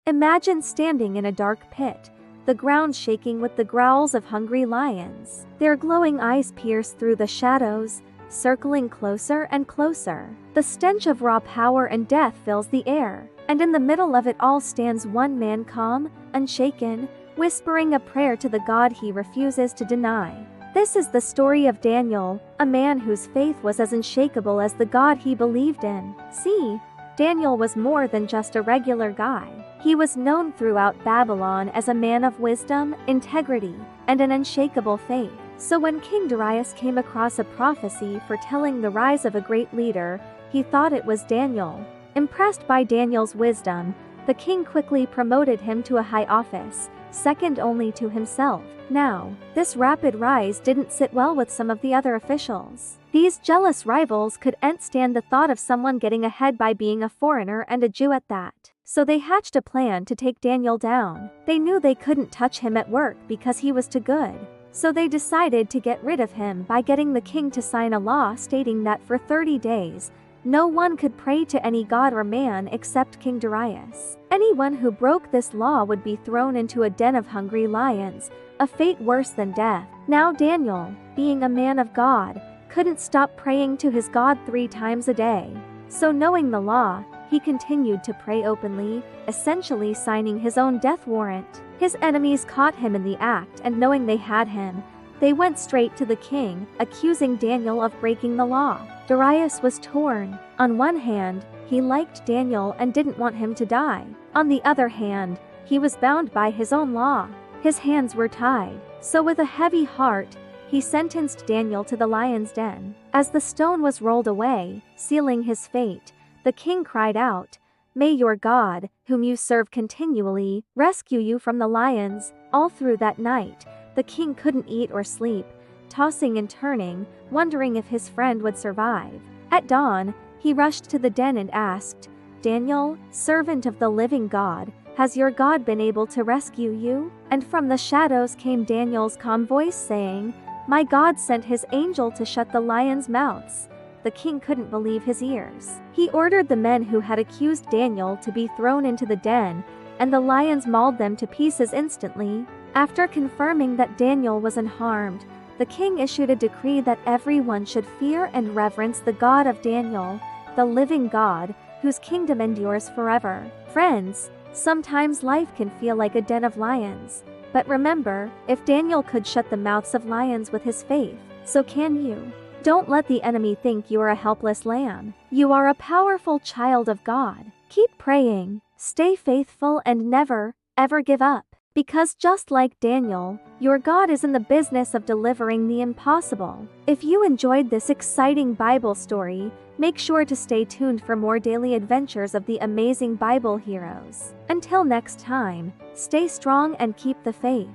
Imagine standing in a dark pit, the ground shaking with the growls of hungry lions. Their glowing eyes pierce through the shadows, circling closer and closer. The stench of raw power and death fills the air, and in the middle of it all stands one man, calm, unshaken, whispering a prayer to the God he refuses to deny. This is the story of Daniel, a man whose faith was as unshakable as the God he believed in. See, Daniel was more than just a regular guy. He was known throughout Babylon as a man of wisdom, integrity, and an unshakable faith. So when King Darius came across a prophecy foretelling the rise of a great leader, he thought it was Daniel. Impressed by Daniel's wisdom, the king quickly promoted him to a high office, second only to himself. Now, this rapid rise didn't sit well with some of the other officials. These jealous rivals couldn't stand the thought of someone getting ahead by being a foreigner and a Jew at that. So they hatched a plan to take Daniel down. They knew they couldn't touch him at work because he was too good. So they decided to get rid of him by getting the king to sign a law stating that for 30 days, no one could pray to any god or man except King Darius. Anyone who broke this law would be thrown into a den of hungry lions, a fate worse than death. Now Daniel, being a man of God, couldn't stop praying to his God 3 times a day. So knowing the law, he continued to pray openly, essentially signing his own death warrant. His enemies caught him in the act, and knowing they had him, they went straight to the king, accusing Daniel of breaking the law. Darius was torn. On one hand, he liked Daniel and didn't want him to die. On the other hand, he was bound by his own law. His hands were tied. So with a heavy heart, he sentenced Daniel to the lion's den. As the stone was rolled away, sealing his fate, the king cried out, "May your God, whom you serve continually, rescue you from the lions." All through that night, the king couldn't eat or sleep, tossing and turning, wondering if his friend would survive. At dawn, he rushed to the den and asked, "Daniel, servant of the living God, has your God been able to rescue you?" And from the shadows came Daniel's calm voice saying, "My God sent his angel to shut the lions' mouths." The king couldn't believe his ears. He ordered the men who had accused Daniel to be thrown into the den, and the lions mauled them to pieces instantly. After confirming that Daniel was unharmed, the king issued a decree that everyone should fear and reverence the God of Daniel, the living God, whose kingdom endures forever. Friends, sometimes life can feel like a den of lions. But remember, if Daniel could shut the mouths of lions with his faith, so can you. Don't let the enemy think you are a helpless lamb. You are a powerful child of God. Keep praying, stay faithful, and never, ever give up. Because just like Daniel, your God is in the business of delivering the impossible. If you enjoyed this exciting Bible story, make sure to stay tuned for more daily adventures of the amazing Bible heroes. Until next time, stay strong and keep the faith.